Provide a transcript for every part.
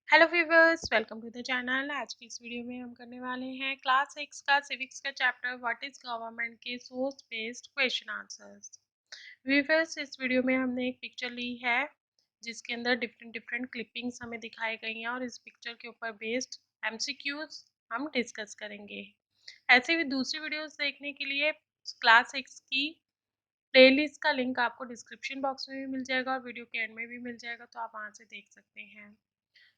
Hello viewers, welcome to the channel. आज की इस वीडियो में हम करने वाले हैं क्लास 6 का सिविक्स का चैप्टर व्हाट इज गवर्नमेंट के source based question answers. Viewers, इस वीडियो में हमने एक पिक्चर ली है जिसके अंदर डिफरेंट डिफरेंट क्लिपिंग्स हमें दिखाई गई हैं और इस पिक्चर के ऊपर बेस्ड एमसीक्यूज हम डिस्कस करेंगे। ऐसे भी दूसरी वीडियोस देखने के लिए क्लास 6 की प्लेलिस्ट का लिंक आपको डिस्क्रिप्शन बॉक्स में भी मिल जाएगा और वीडियो के एंड में भी मिल जाएगा, तो आप वहाँ से देख सकते हैं।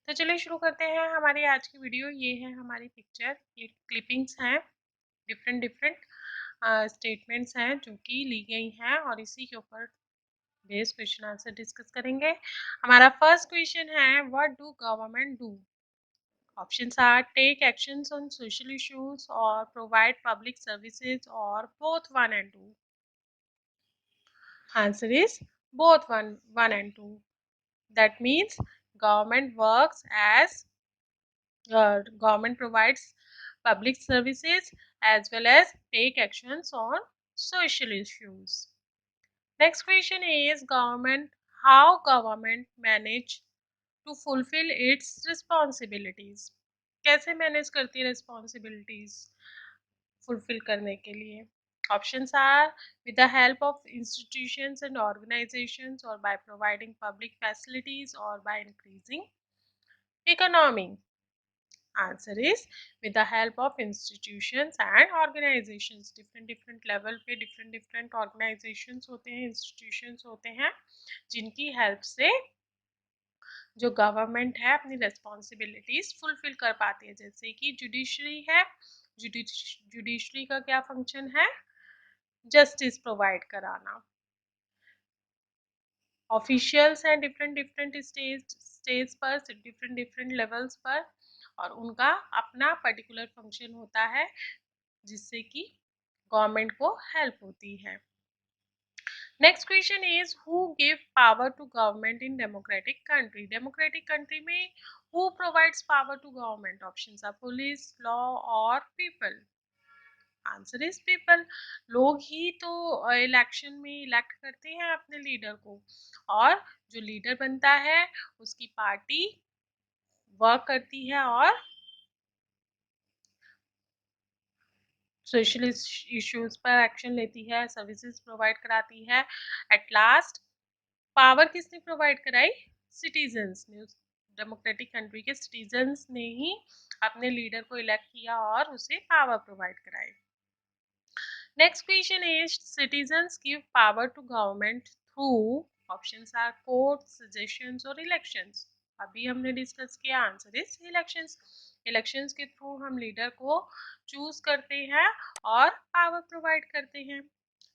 तो चलिए शुरू करते हैं हमारी आज की वीडियो। ये है हमारी पिक्चर, ये क्लिपिंग्स हैं, डिफरेंट डिफरेंट स्टेटमेंट्स हैं जो कि ली गई हैं और इसी के ऊपर बेस्ड क्वेश्चन आंसर डिस्कस करेंगे। हमारा फर्स्ट क्वेश्चन है what do government do. Options are take actions on social issues और प्रोवाइड पब्लिक सर्विसेज और both one and two. Answer is both one and two. That means government works as government provides public services as well as take actions on social issues. Next question is government, how government manage to fulfill its responsibilities. कैसे manage करती है responsibilities fulfill करने के लिए। Options are with the help of institutions and organizations or by providing public facilities or by increasing economy. Answer is with the help of institutions and organizations. Different different level पे different different organisations होते हैं, institutions होते हैं जिनकी help से जो government है अपनी रेस्पॉन्सिबिलिटीज फुलफिल कर पाती है। जैसे कि जुडिशरी है, जुडिशरी का क्या फंक्शन है, जस्टिस प्रोवाइड कराना। ऑफिशियल्स हैं डिफरेंट डिफरेंट स्टेज पर, डिफरेंट डिफरेंट लेवल्स पर, और उनका अपना पर्टिकुलर फंक्शन होता है जिससे कि गवर्नमेंट को हेल्प होती है। Next question is who give power to government in democratic country. Democratic country में who provides power to government. Options are police, law और पीपल। Answer is people. लोग ही तो इलेक्शन में इलेक्ट करते हैं अपने लीडर को, और जो लीडर बनता है उसकी पार्टी वर्क करती है और सोशल इश्यूज पर एक्शन लेती है, सर्विसेज प्रोवाइड कराती है। एट लास्ट पावर किसने प्रोवाइड कराई? सिटीजन्स ने। डेमोक्रेटिक कंट्री के सिटीजन्स ने ही अपने लीडर को इलेक्ट किया और उसे पावर प्रोवाइड कराई। Next question is citizens give power to government through, options are courts, suggestions और elections. अभी हमने डिस्कस किया, आंसर इज इलेक्शंस। इलेक्शंस के थ्रू हम लीडर को चूज करते हैं और पावर प्रोवाइड करते हैं।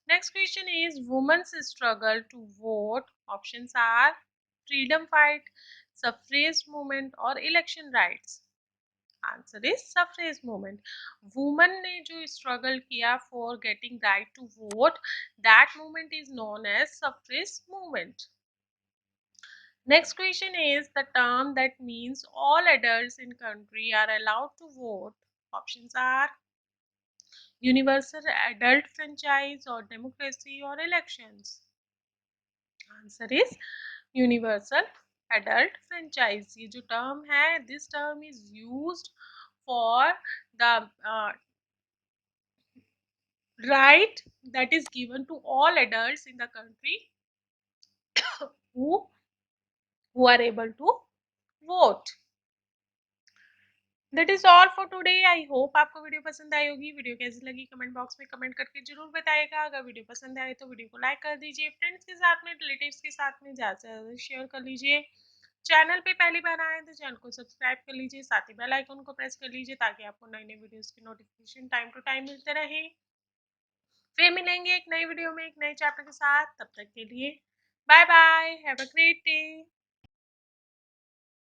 Next question is women's struggle to vote. Options are freedom fight, suffrage movement और election rights. Answer is suffrage movement. Women ने जो स्ट्रगल किया for getting right to vote, that movement is known as suffrage movement. Next question is the term that means all adults in country are allowed to vote. Options are universal adult franchise और democracy और elections. Answer is universal adult franchise. ये जो term है, this term is used for the right that is given to all adults in the country who are able to vote. That is all for today. I hope आपको video पसंद आई होगी। Video कैसी लगी comment box में comment करके जरूर बताइएगा। अगर वीडियो पसंद आए तो वीडियो को लाइक कर दीजिए, फ्रेंड्स के साथ में, रिलेटिव्स के साथ में ज़्यादा से ज़्यादा शेयर कर लीजिए। चैनल पे पहली बार आए तो चैनल को सब्सक्राइब कर लीजिए, साथ ही बेल आइकन को प्रेस कर लीजिए ताकि आपको नई नई वीडियोस की नोटिफिकेशन टाइम टू टाइम मिलते रहे। फिर मिलेंगे एक नई वीडियो में एक नए चैप्टर के साथ। तब तक के लिए bye bye, have a great day.